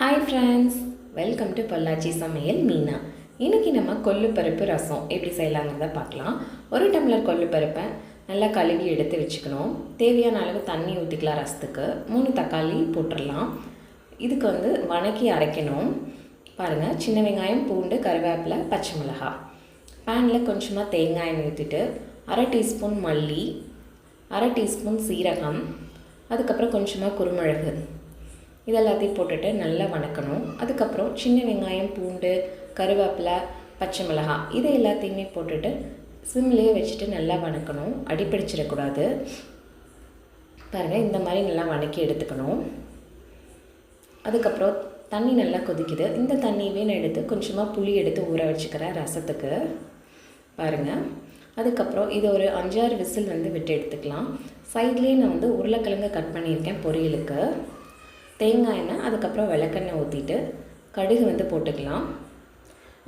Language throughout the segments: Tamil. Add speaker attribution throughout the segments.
Speaker 1: Hi friends, welcome to Pollachi சமையல் மீனா. இன்றைக்கி நம்ம கொள்ளுப்பருப்பு ரசம் எப்படி செய்யலாங்கிறத பார்க்கலாம். ஒரு டம்ளர் கொள்ளுப்பருப்பை நல்லா கழுவி எடுத்து வச்சுக்கணும். தேவையான அளவு தண்ணி ஊற்றிக்கலாம். ரசத்துக்கு 3 தக்காளி போட்டுடலாம். இதுக்கு வணக்கி அரைக்கணும். பாருங்கள், சின்ன வெங்காயம், பூண்டு, கருவேப்பிலை, பச்சை மிளகாய். பேனில் கொஞ்சமாக தேங்காய் ஊற்றிட்டு 1/2 டீஸ்பூன் மல்லி, 1/2 டீஸ்பூன் சீரகம், அதுக்கப்புறம் கொஞ்சமாக குருமிளகு இதெல்லாத்தையும் போட்டுட்டு நல்லா வணக்கணும். அதுக்கப்புறம் சின்ன வெங்காயம், பூண்டு, கருவேப்பிலை, பச்சை மிளகாய் இதை எல்லாத்தையுமே போட்டுட்டு சிம்லேயே வச்சுட்டு நல்லா வணக்கணும். அடிப்பிடிச்சிடக்கூடாது. பாருங்கள், இந்த மாதிரி நல்லா வணக்கி எடுத்துக்கணும். அதுக்கப்புறம் தண்ணி நல்லா கொதிக்குது. இந்த தண்ணியவே நான் எடுத்து கொஞ்சமாக புளி எடுத்து ஊற வச்சுக்கிறேன் ரசத்துக்கு. பாருங்கள், அதுக்கப்புறம் இது ஒரு 5-6 விசில் விட்டு எடுத்துக்கலாம். சைட்லேயே நான் உருளைக்கிழங்கு கட் பண்ணியிருக்கேன் பொரியலுக்கு. தேங்காய் எண்ணெய், அதுக்கப்புறம் விளக்கெண்ணெய் ஊற்றிட்டு கடுகு போட்டுக்கலாம்.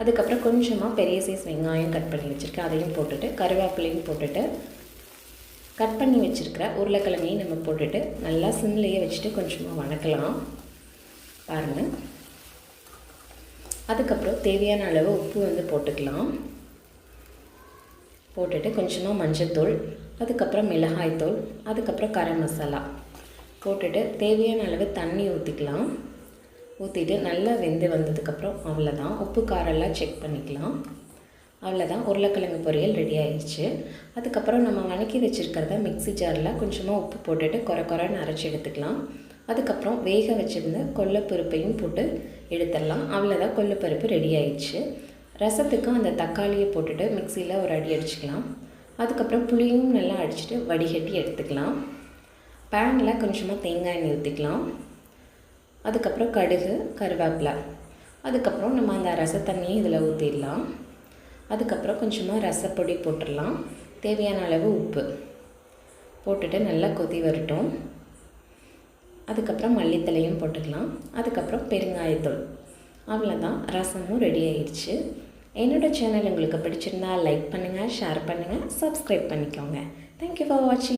Speaker 1: அதுக்கப்புறம் கொஞ்சமாக பெரிய சைஸ் வெங்காயம் கட் பண்ணி வச்சுருக்கேன், அதையும் போட்டுட்டு கருவேப்பிலையும் போட்டுட்டு கட் பண்ணி வச்சுருக்கிற உருளைக்கிழங்கையும் நம்ம போட்டுட்டு நல்லா சிம்லேயே வச்சுட்டு கொஞ்சமாக வணக்கலாம். பாருங்கள், அதுக்கப்புறம் தேவையான அளவு உப்பு போட்டுக்கலாம். போட்டுட்டு கொஞ்சமாக மஞ்சள்தூள், அதுக்கப்புறம் மிளகாய்த்தூள், அதுக்கப்புறம் கரம் மசாலா போட்டுட்டு தேவையான அளவு தண்ணி ஊற்றிக்கலாம். ஊற்றிட்டு நல்லா வெந்து வந்ததுக்கப்புறம் அவ்வளோதான். உப்பு காரெல்லாம் செக் பண்ணிக்கலாம். அவ்வளோதான், உருளைக்கிழங்கு பொரியல் ரெடி ஆயிடுச்சு. அதுக்கப்புறம் நம்ம வணக்கி வச்சுருக்கிறத மிக்ஸி ஜாரில் கொஞ்சமாக உப்பு போட்டுட்டு குறைன்னு அரைச்சி எடுத்துக்கலாம். அதுக்கப்புறம் வேக வச்சுருந்த கொள்ளுப்பருப்பையும் போட்டு எடுத்துடலாம். அவ்வளோதான், கொள்ளுப்பருப்பு ரெடி ஆயிடுச்சு. ரசத்துக்கு அந்த தக்காளியை போட்டுட்டு மிக்சியில் ஒரு அடி அடிச்சுக்கலாம். அதுக்கப்புறம் புளியும் நல்லா அடிச்சுட்டு வடிகட்டி எடுத்துக்கலாம். பேனில் கொஞ்சமாக தேங்காய் எண்ணெய் ஊற்றிக்கலாம். அதுக்கப்புறம் கடுகு, கருவேப்பிலை, அதுக்கப்புறம் நம்ம அந்த ரசத்தண்ணியை இதில் ஊற்றிடலாம். அதுக்கப்புறம் கொஞ்சமாக ரசப்பொடி போட்டுடலாம். தேவையான அளவு உப்பு போட்டுட்டு நல்லா கொதி வரட்டும். அதுக்கப்புறம் மல்லித்தலையும் போட்டுக்கலாம். அதுக்கப்புறம் பெருங்காயத்தூள். அவ்வளோதான், ரசமும் ரெடி ஆயிடுச்சு. என்னோடய சேனல் உங்களுக்கு பிடிச்சிருந்தால் லைக் பண்ணுங்கள், ஷேர் பண்ணுங்கள், சப்ஸ்கிரைப் பண்ணிக்கோங்க. தேங்க்யூ ஃபார் வாட்சிங்.